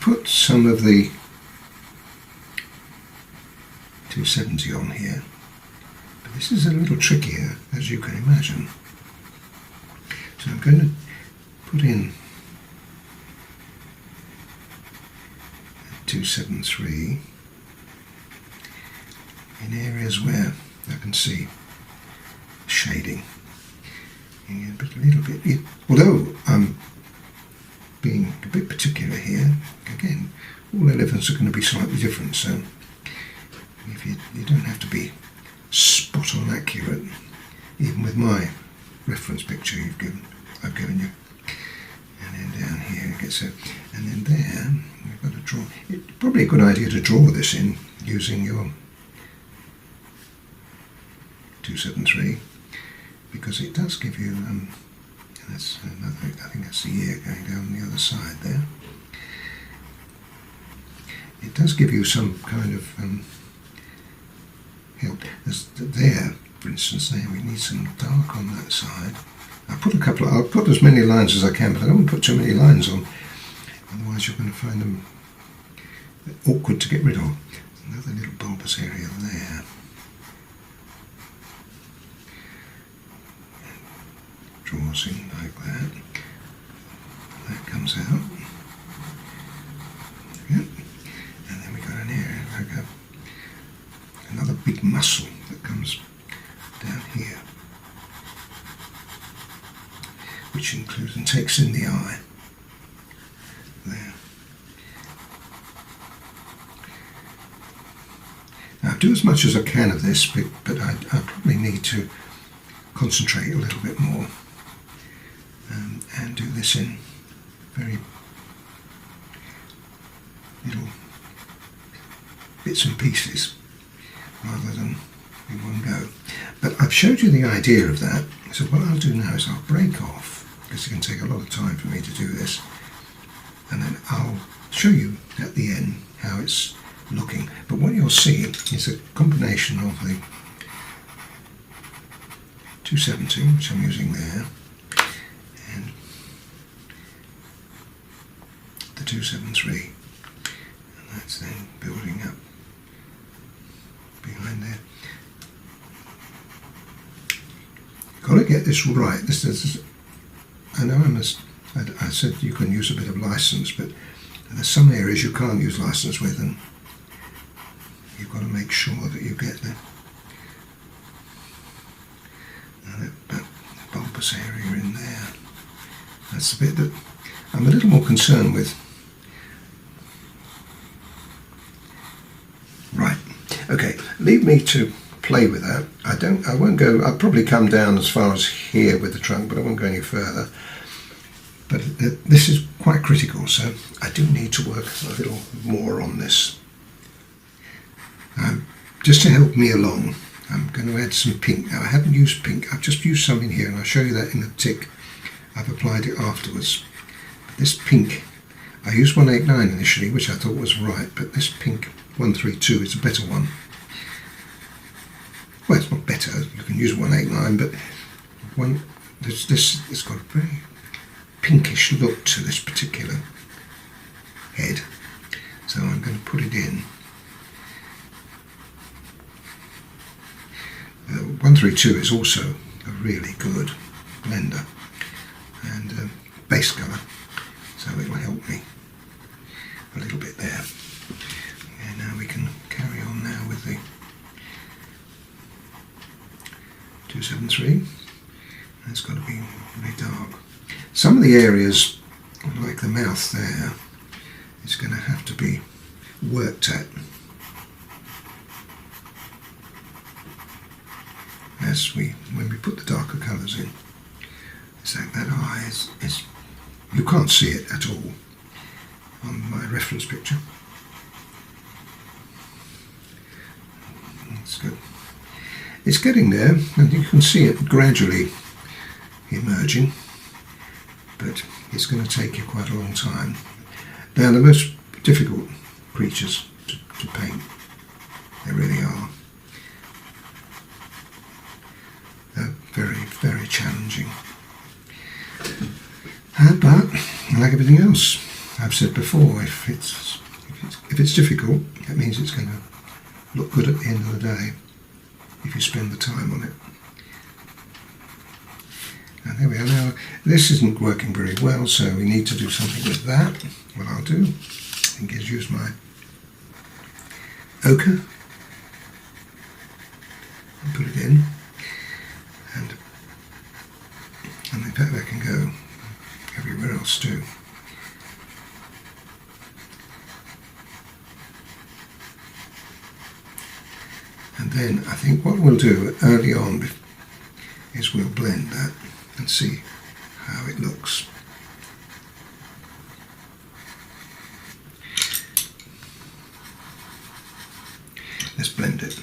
put some of the 270 on here, but this is a little trickier, as you can imagine. So I'm going to put in 273 in areas where I can see shading. But a little bit, although I'm being a bit particular here, again, all elephants are going to be slightly different, so if you don't have to be spot on accurate, even with my reference picture I've given you. And then down here it gets a, and then there we've got to draw. It's probably a good idea to draw this in using your 273, because it does give you, and that's another, I think that's the ear going down the other side there. It does give you some kind of help. There, for instance, there we need some dark on that side. I'll put as many lines as I can, but I don't want to put too many lines on, otherwise you're going to find them awkward to get rid of. Another little bulbous area there. Draws in like that. That comes out. Yep. And then we got an area like another big muscle that comes down here, which includes and takes in the eye. There. Now I do as much as I can of this, but I probably need to concentrate a little bit more and do this in very little bits and pieces rather than in one go. But I've showed you the idea of that, so what I'll do now is I'll break off, because it can take a lot of time for me to do this, and then I'll show you at the end how it's looking. But what you'll see is a combination of the 270, which I'm using there, and the 273, and that's then building up behind there. Got to get this right. This is, I know I said you can use a bit of license, but there's some areas you can't use license with, and you've got to make sure that you get that bulbous area in there. That's the bit that I'm a little more concerned with. Right, okay, leave me to play with that. I won't go, I'll probably come down as far as here with the trunk, but I won't go any further. But this is quite critical, so I do need to work a little more on this. Just to help me along, I'm going to add some pink. Now I haven't used pink, I've just used some in here, and I'll show you that in a tick. I've applied it afterwards. But this pink, I used 189 initially, which I thought was right, but this pink 132 is a better one. Well, it's not better, you can use 189, but it's got a very pinkish look to this particular head. So I'm going to put it in. 132 is also a really good blender and base colour, so it will help me a little bit there. And now we can carry on now with the 273. It's got to be really dark. Some of the areas, like the mouth there, is going to have to be worked at. When we put the darker colours in, it's like that eye is you can't see it at all on my reference picture. That's good. It's getting there, and you can see it gradually emerging, but it's going to take you quite a long time. They are the most difficult creatures to paint. They really are. They're very, very challenging. But like everything else, I've said before, if it's difficult, that means it's going to look good at the end of the day if you spend the time on it. And there we are. Now this isn't working very well, so we need to do something with that. What I'll do, I think, is use my ochre and put it in, and in fact that can go everywhere else too. And then I think what we'll do early on is we'll blend that and see how it looks. Let's blend it.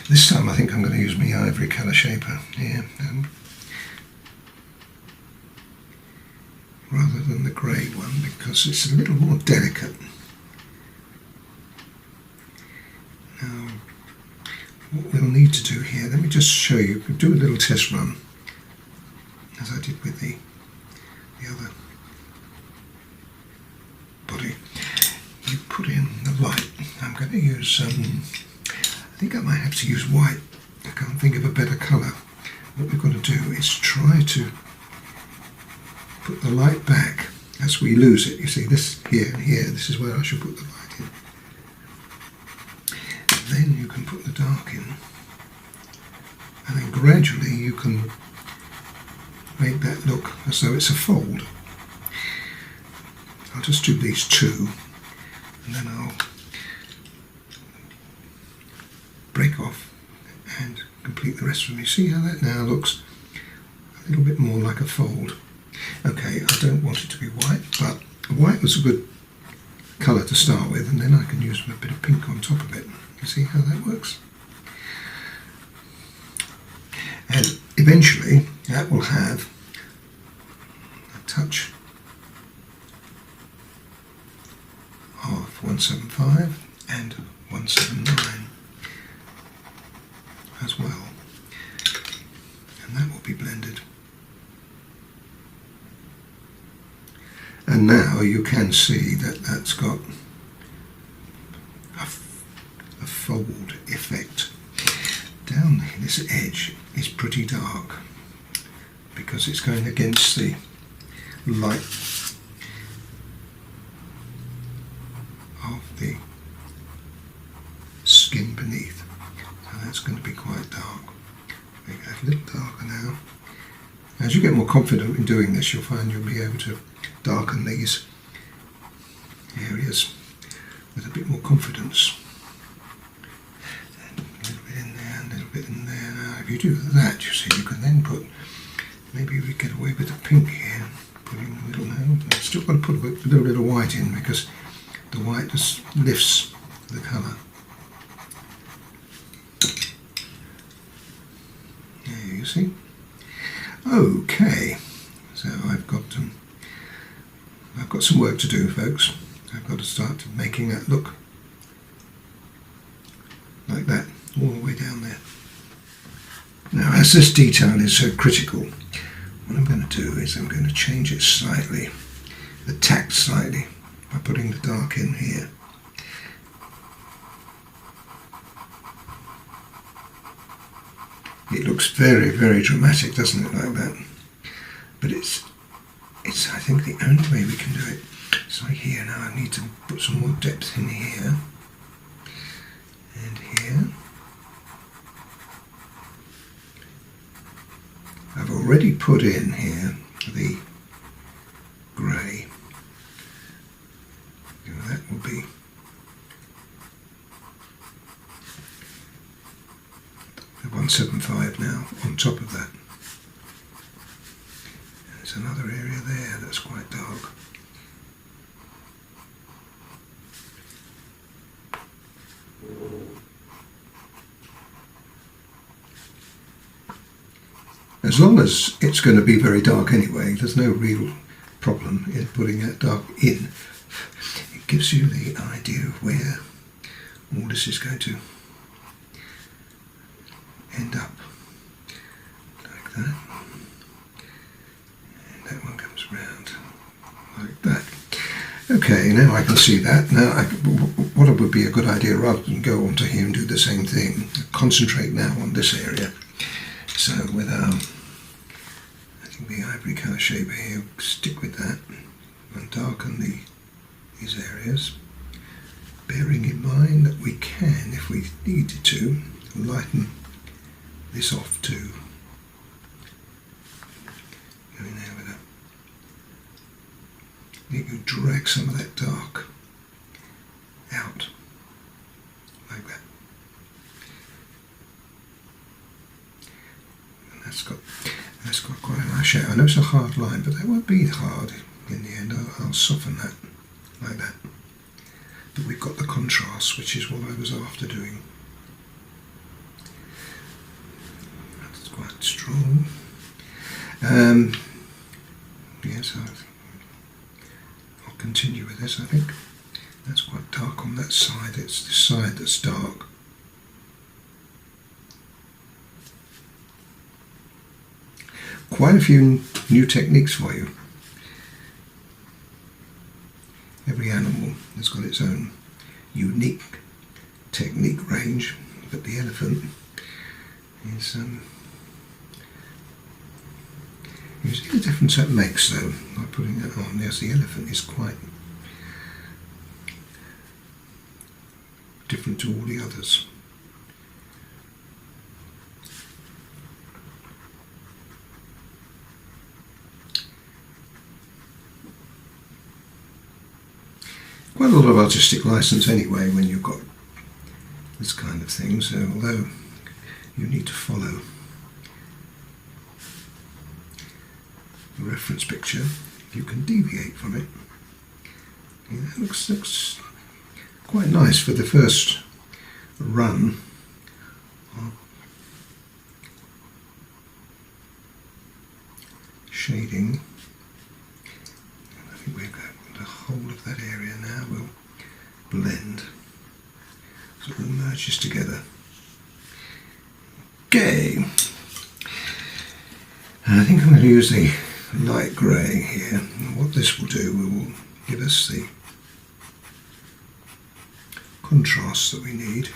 This time I think I'm going to use my ivory colour shaper here, rather than the grey one, because it's a little more delicate. Now, what we'll need to do here, let me just show you, we'll do a little test run, as I did with the other body. You put in the light. I'm going to use, I think I might have to use white. I can't think of a better colour. What we've got to do is try to put the light back as we lose it. You see, this here and here, this is where I should put the light in. Then you can put the dark in, and then gradually you can make that look as though it's a fold. I'll just do these two, and then I'll break off and complete the rest for me. See how that now looks a little bit more like a fold. Okay, I don't want it to be white, but white was a good colour to start with, and then I can use a bit of pink on top of it. You see how that works? And eventually that will have a touch of 175 and 179 as well, and that will be blended. And now you can see that that's got a fold effect. Down here, this edge is pretty dark because it's going against the light of the skin beneath. So that's going to be quite dark. Make that a little darker now. As you get more confident in doing this, you'll find you'll be able to darken these areas with a bit more confidence. And a little bit in there, a little bit in there. Now, if you do that, you see, you can then put, maybe we get away with the pink here, put in a little now. I've still got to put a little bit of white in because the white just lifts the colour. There you see. Okay, so I've got some work to do, folks. I've got to start making that look like that all the way down there. Now, as this detail is so critical, what I'm going to do is I'm going to change it slightly, the tact slightly, by putting the dark in here. It looks very, very dramatic, doesn't it, like that? But it's I think the only way we can do it. So here now I need to put some more depth in here and here. I've already put in here the grey. That will be the 175 now on top of that. There's another area there that's quite dark. As long as it's going to be very dark anyway, there's no real problem in putting that dark in. It gives you the idea of where all this is going to end up, like that. And that one comes round like that. Okay. Okay, now I can see that. Now, what would be a good idea, rather than go onto here and do the same thing, concentrate now on this area. So with our, I think the ivory colour shaper here, stick with that and darken these areas, bearing in mind that we can, if we needed to, lighten this off too. Going there with that. You can drag some of that dark out, like that. And that's got quite a nice shape. I know it's a hard line, but that won't be hard in the end. I'll soften that, like that. But we've got the contrast, which is what I was after doing. That's quite strong. Yes, I'll continue with this. I think that's quite dark on that side. It's this side that's dark. Quite a few new techniques for you. Every animal has got its own unique technique range, but the elephant is you see the difference that makes though by putting that on. Yes, the elephant is quite different to all the others. Quite a lot of artistic license anyway when you've got this kind of thing, so although you need to follow the reference picture, you can deviate from it. Yeah, it looks quite nice for the first run of shading. I think we've got the whole of that area now will blend, so it all merges together. Okay, and I think I'm going to use the light grey here. And what this will do, will give us the contrast that we need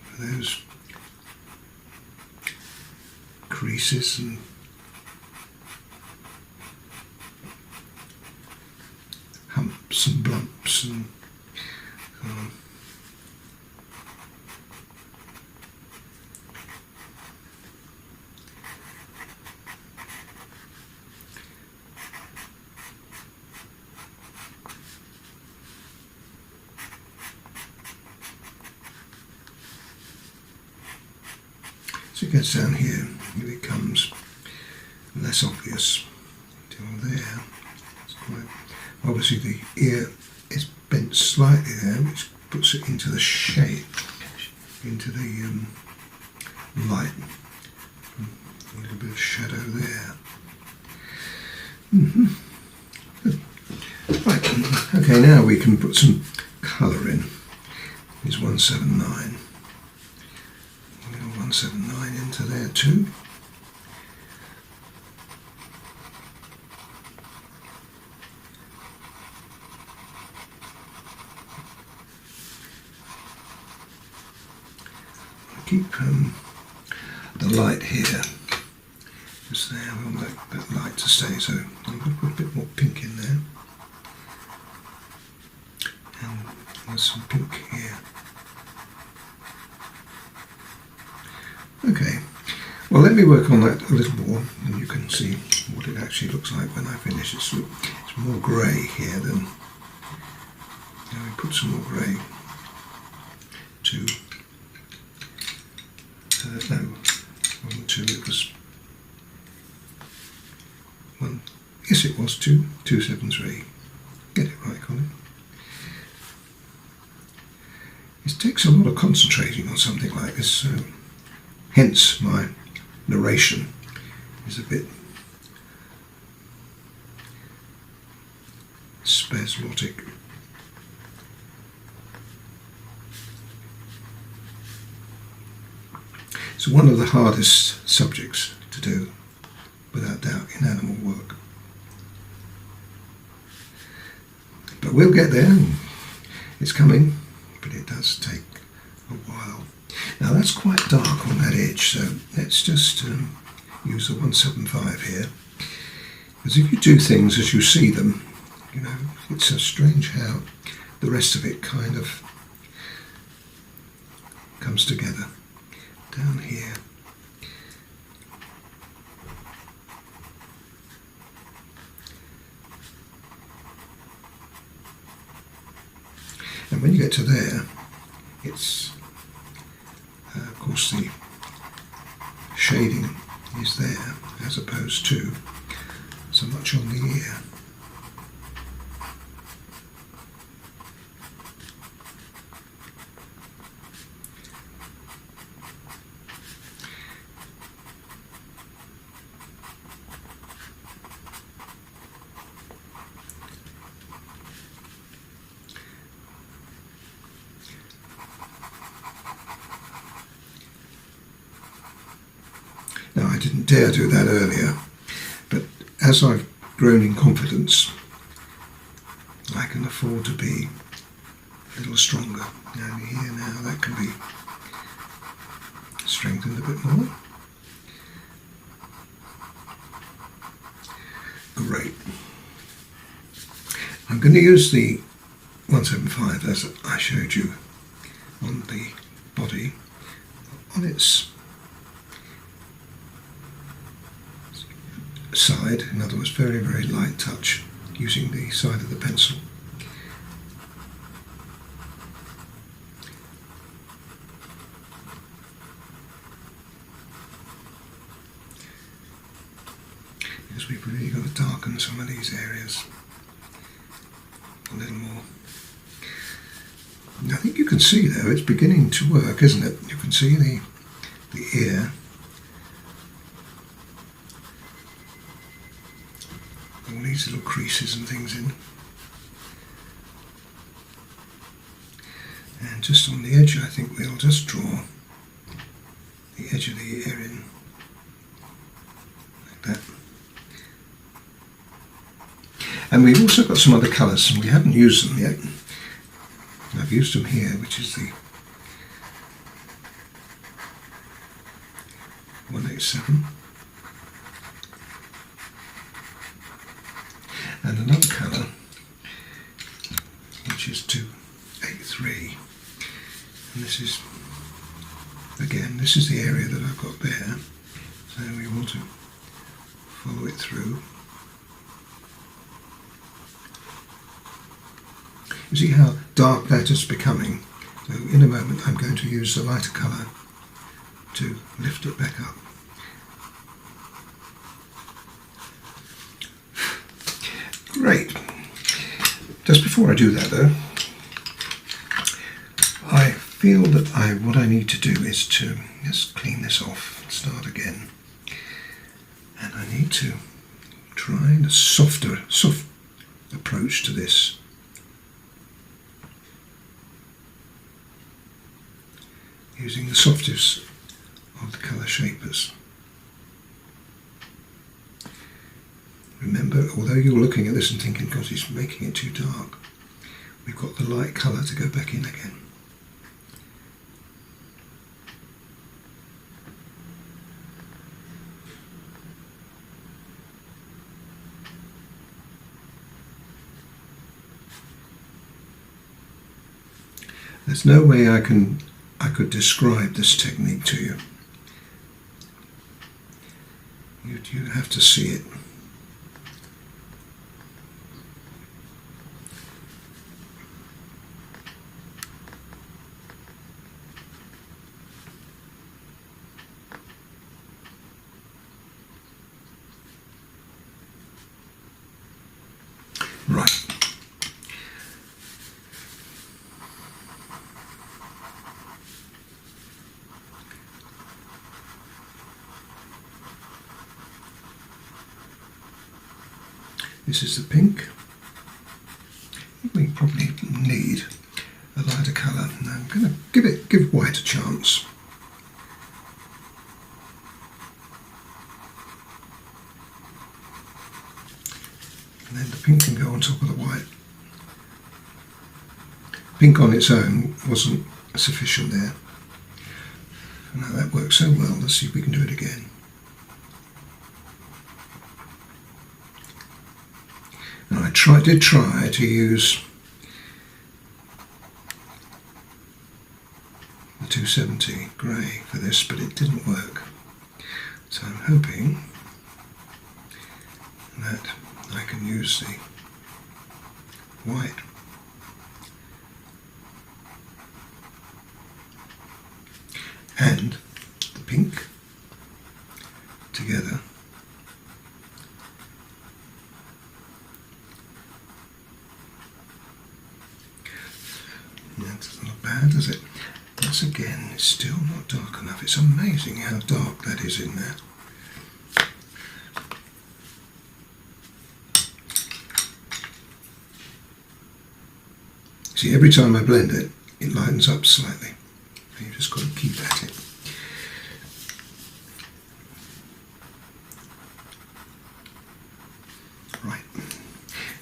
for those creases and humps and bumps and so on. As it gets down here, it becomes less obvious until there. It's quite obviously the ear is bent slightly there, which puts it into the shade, into the light. A little bit of shadow there. Right, okay, now we can put some colour in. Here's 179. 179 into there too. Keep the light here, just there. We want that light to stay, so I'm going to put a bit more pink in there, and there's some pink here. Okay, well, let me work on that a little more, and you can see what it actually looks like when I finish. It's more grey here than. Now we put some more grey to. No, 1, 2, it was 1, yes it was 2, 2, 7, 3. Get it right, Colin. It takes a lot of concentrating on something like this, so hence my narration is a bit spasmodic. It's one of the hardest subjects to do, without doubt, in animal work. But we'll get there. It's coming, but it does take a while. Now that's quite dark on that edge, so let's just use the 175 here. Because if you do things as you see them, you know, it's so strange how the rest of it kind of comes together. Down here. And when you get to there, it's, of course, the shading is there as opposed to so much on the ear. Now, I didn't dare do that earlier, but as I've grown in confidence, I can afford to be a little stronger. Down here now, that can be strengthened a bit more. Great. I'm going to use the 175 as I showed you on the body, on its side, in other words, very, very light touch, using the side of the pencil. Because we've really got to darken some of these areas a little more. And I think you can see though, it's beginning to work, isn't it? You can see the ear. All these little creases and things in. And just on the edge, I think we'll just draw the edge of the ear in, like that. And we've also got some other colours, and we haven't used them yet. I've used them here, which is the 187. And another colour, which is 283. And this is, again, this is the area that I've got there. So we want to follow it through. You see how dark that is becoming? So in a moment I'm going to use the lighter colour to lift it back up. Great. Just before I do that though, I feel that what I need to do is to just clean this off and start again. And I need to try a soft approach to this. Using the softest of the colour shapers. Remember, although you're looking at this and thinking, God, he's making it too dark, we've got the light colour to go back in again. There's no way I could describe this technique to you. You have to see it. Right. This is the pink. We probably need a lighter colour. Now I'm going to give white a chance. And then the pink can go on top of the white. pink on its own wasn't sufficient there. Now that worked so well, let's see if we can do it again. And I did try to use the 270 grey for this, but it didn't work. So I'm hoping that I can use the white and the pink together. That's not bad, is it? Once again, it's still not dark enough. It's amazing how dark that is in there. See, every time I blend it, it lightens up slightly. You've just got to keep at it. Right.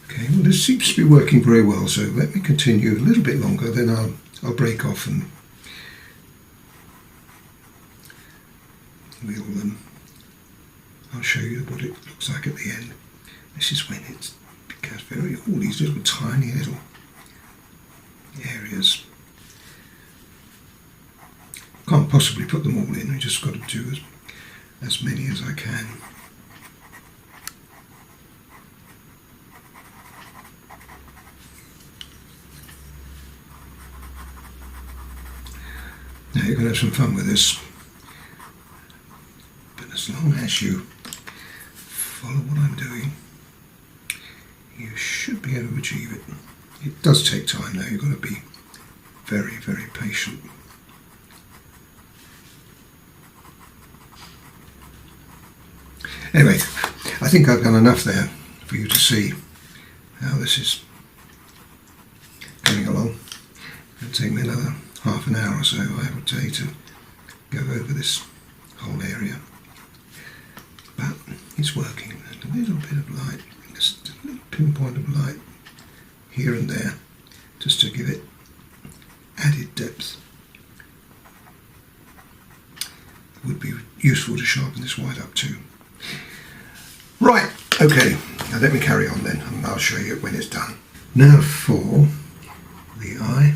Okay, well this seems to be working very well, so let me continue a little bit longer, then I'll break off and I'll show you what it looks like at the end. This is when it becomes all these little tiny little areas. Can't possibly put them all in, I just got to do as many as I can. Now you're going to have some fun with this, but as long as you follow what I'm doing, you should be able to achieve it. It does take time though, you've got to be very, very patient. Anyway, I think I've done enough there for you to see how this is going along. It'll take me another half an hour or so, I would say, to go over this whole area. But it's working. There's a little bit of light, just a little pinpoint of light here and there, just to give it added depth. It would be useful to sharpen this white up too. Right, okay, now let me carry on then, and I'll show you when it's done. Now for the eye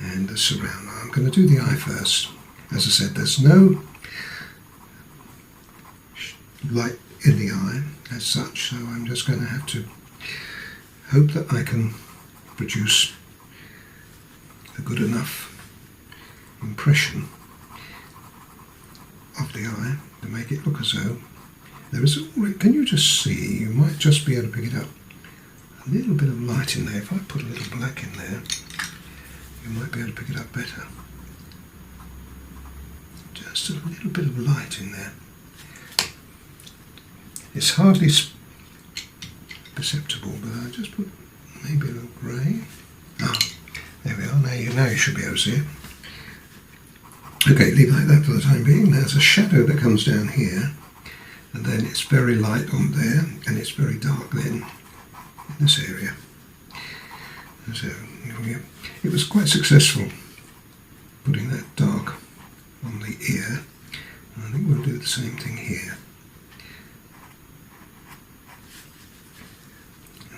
and the surround. Now I'm going to do the eye first. As I said, there's no light in the eye as such, so I'm just going to have to hope that I can produce a good enough impression of the eye to make it look as though there is, can you just see, you might just be able to pick it up, a little bit of light in there. If I put a little black in there, you might be able to pick it up better. Just a little bit of light in there. It's hardly perceptible, but I'll just put maybe a little grey. Ah, there we are, now you should be able to see it. Okay, leave it like that for the time being. There's a shadow that comes down here, and then it's very light on there, and it's very dark then in this area. And so it was quite successful putting that dark on the ear, and I think we'll do the same thing here.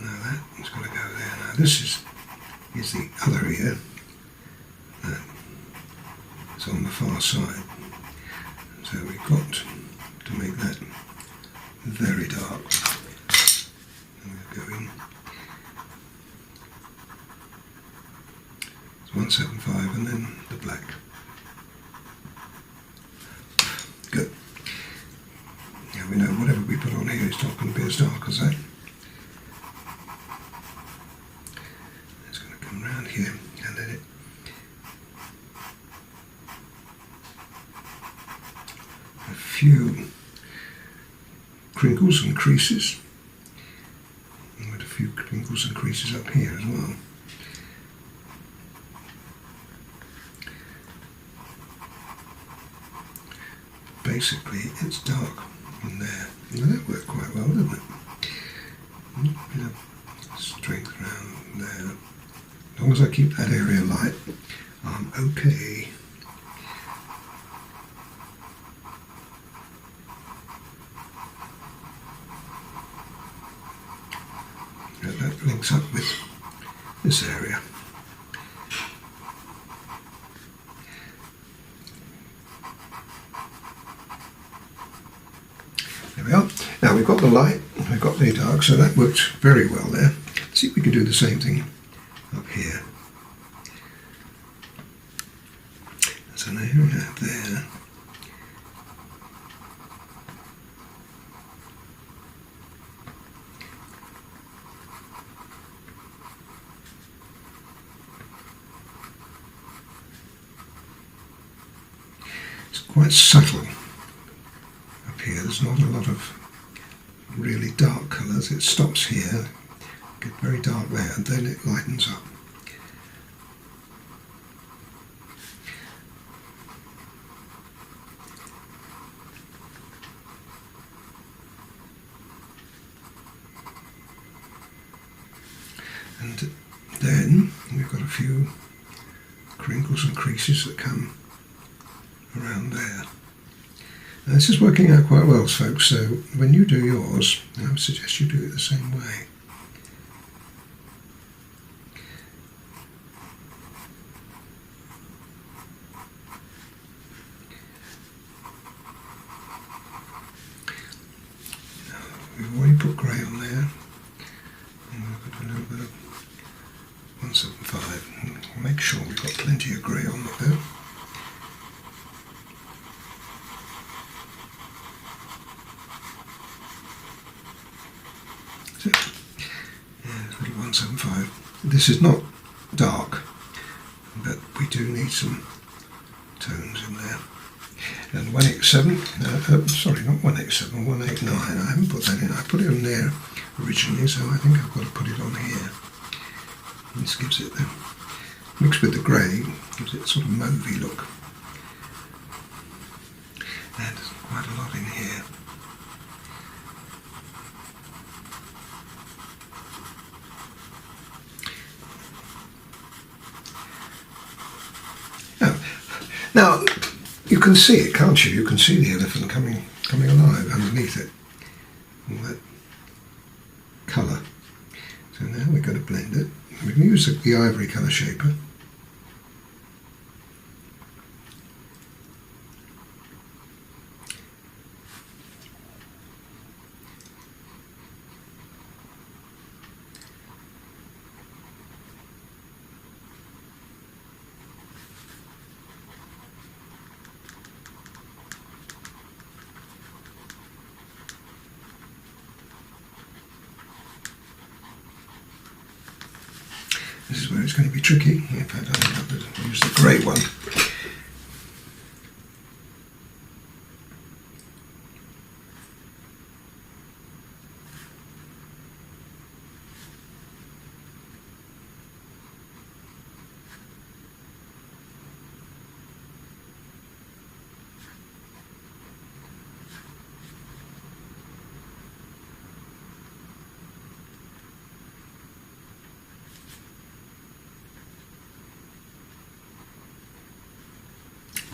Now that's got to go there. Now this is the other ear. It's on the far side. So we've got to make that very dark. And we'll go in. It's 175 and then the black. Good. Now we know whatever we put on here is not going to be as dark as that. It's going to come round here and then it a few crinkles and creases, and with a few crinkles and creases up here as well. Basically, it's dark in there. Now that worked quite well, didn't it? A bit of strength around there. As long long as I keep that area light, I'm okay. And that links up with this area. There we are. Now we've got the light, we've got the dark, so that works very well there. Let's see if we can do the same thing up here. There's an area there. It's quite subtle up here. There's not a lot of really dark colours. It stops here, get very dark there, and then it lightens up. And then we've got a few crinkles and creases that come around there. Now, this is working out quite well, folks, so when you do yours, I would suggest you do it the same way. Now, we've already put grey on there, and we've got a little bit of 175. Make sure we've got plenty of grey on it though. Yeah, little 175. This is not dark, but we do need some tones in there. And 187, sorry, not 187, 189. I haven't put that in. I put it on there originally, so I think I've got to put it on here. This gives it the, mixed with the grey, gives it a sort of mauvey look. And there's quite a lot in here. Now, you can see it, can't you? You can see the elephant coming alive underneath it. All that colour. So now we've got to blend it. We can use the ivory colour shaper. This is where it's going to be tricky. In fact, I think I'll have to use the grey one.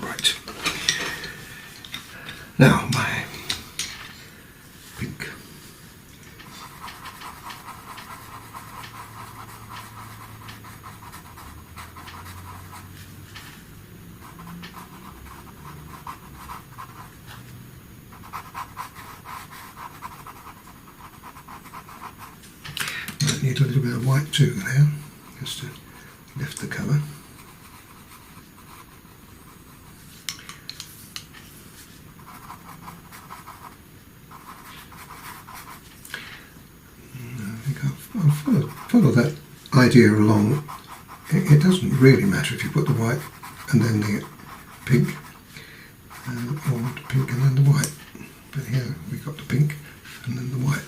Right. Now my pink. Might need a little bit of white too there, just to lift the colour. I'll follow that idea along. It doesn't really matter if you put the white and then the pink, or the pink and then the white. But here we've got the pink and then the white.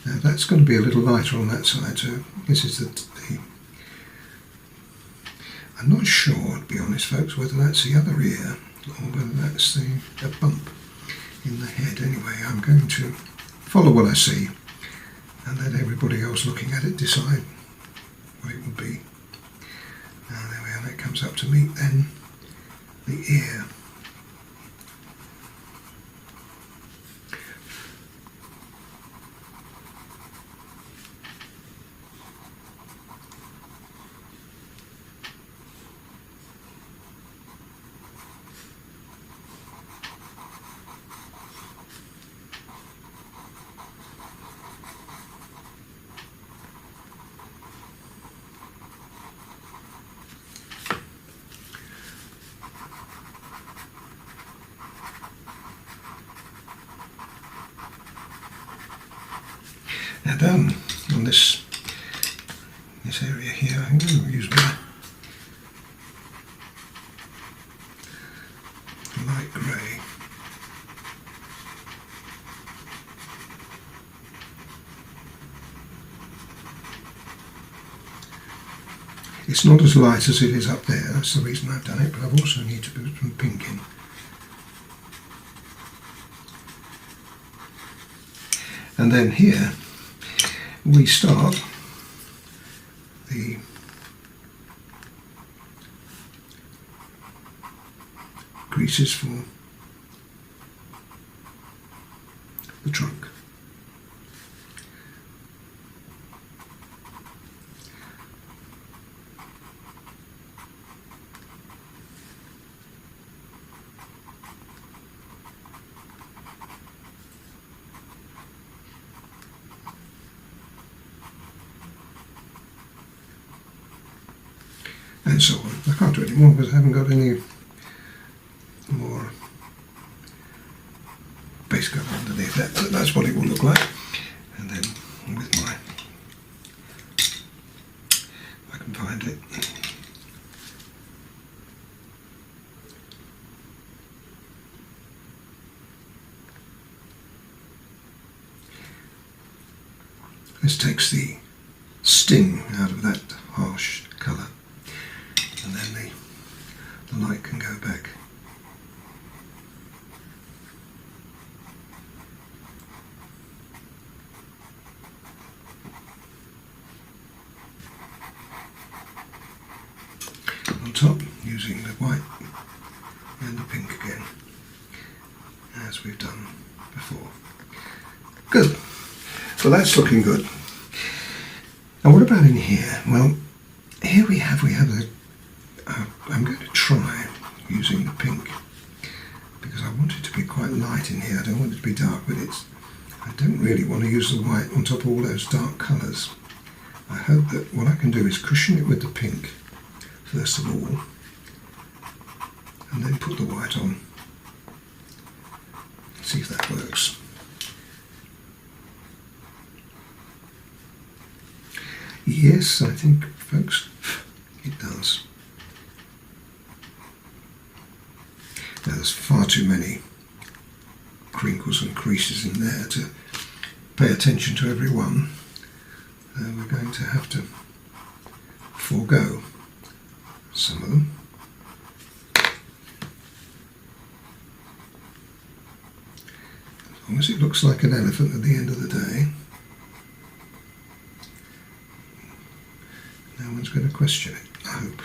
Now that's going to be a little lighter on that side, so this is the I'm not sure, to be honest folks, whether that's the other ear or whether that's the bump in the head. Anyway, I'm going to follow what I see and let everybody else looking at it decide what it would be. There we are, that comes up to meet then the ear. Now down on this area here, I'm going to use my light grey. It's not as light as it is up there, that's the reason I've done it, but I've also need to put some pink in. And then here we start the creases for the trunk. And so on. I can't do any more because I haven't got any more base cover underneath that, but that's what it will look like. And then with my, if I can find it, this takes the sting out of that harsh colour. And then the light can go back. On top, using the white and the pink again, as we've done before. Good. Well, that's looking good. Now, what about in here? Well, here we have a I'm going to try using the pink because I want it to be quite light in here. I don't want it to be dark, but I don't really want to use the white on top of all those dark colours. I hope that what I can do is cushion it with the pink first of all and then put the white on. See if that works. Yes, I think, folks, it does. Now, there's far too many crinkles and creases in there to pay attention to every one. We're going to have to forego some of them. As long as it looks like an elephant at the end of the day, no one's going to question it, I hope.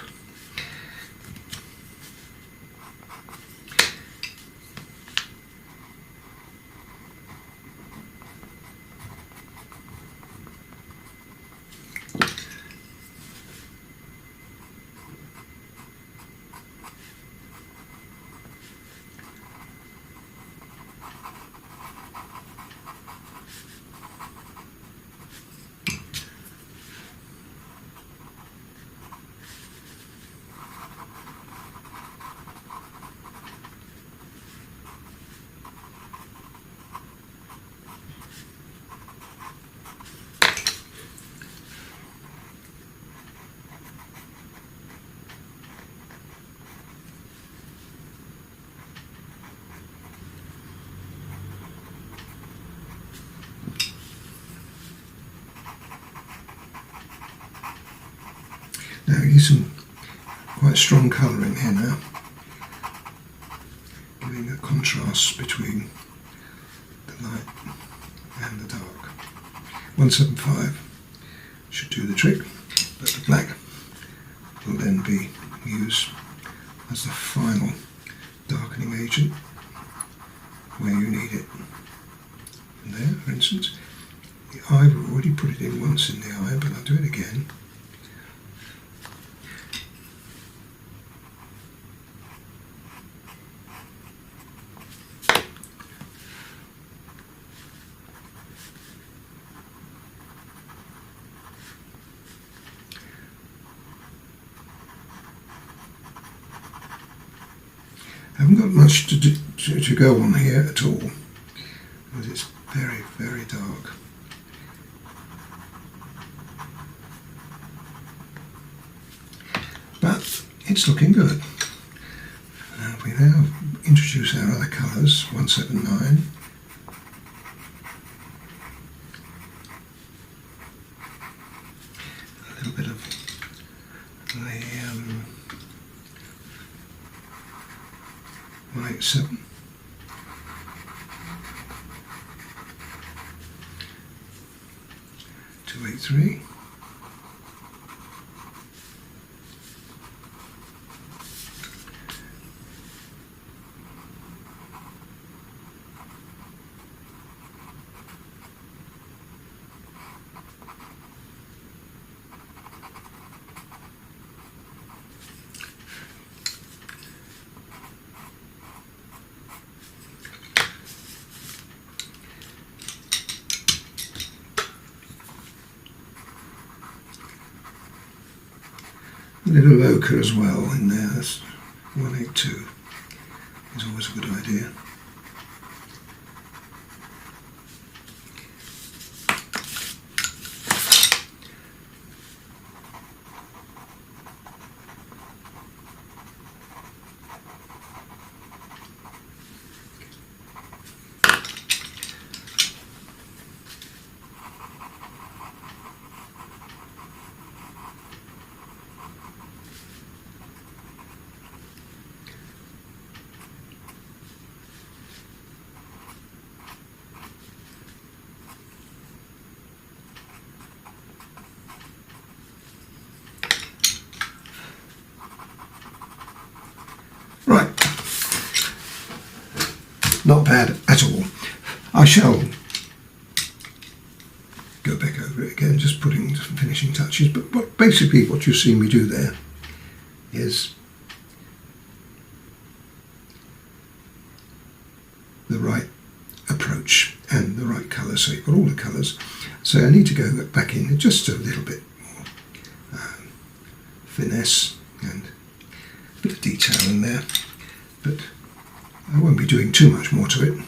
Now you get some quite strong colour in here now, giving a contrast between the light and the dark. 175 should do the trick, but the black will then be used as the final darkening agent where you need it. And there, for instance, the eye, we've already put it in once in the eye, but I'll do it again. I haven't got much to go on here at all, because it's very, very dark. But it's looking good. We now introduce our other colours, 179. A little bit of the 187. 283. A little ochre as well in there, that's 182, is always a good idea. Right, not bad at all. I shall go back over it again, just putting some finishing touches, but basically what you see me do there is the right approach and the right colour, so you've got all the colours. So I need to go back in just a little bit more finesse and a bit of detail in there, but I won't be doing too much more to it,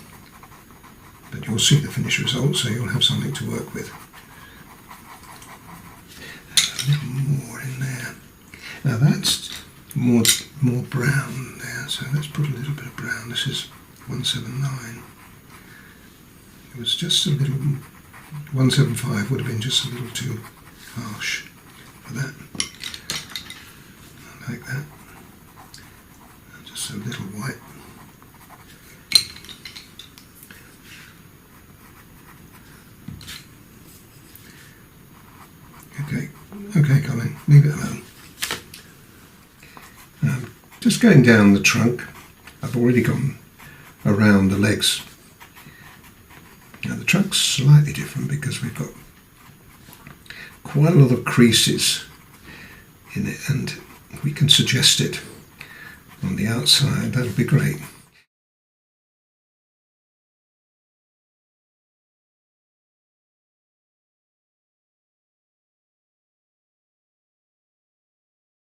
but you'll see the finished result, so you'll have something to work with. A little more in there. Now that's more brown there, so let's put a little bit of brown. This is 179. It was just a little, 175 would have been just a little too harsh for that. I like that. Just a little white. Okay, Colin, leave it alone. Just going down the trunk, I've already gone around the legs. Now the trunk's slightly different because we've got quite a lot of creases in it, and we can suggest it on the outside. That'll be great.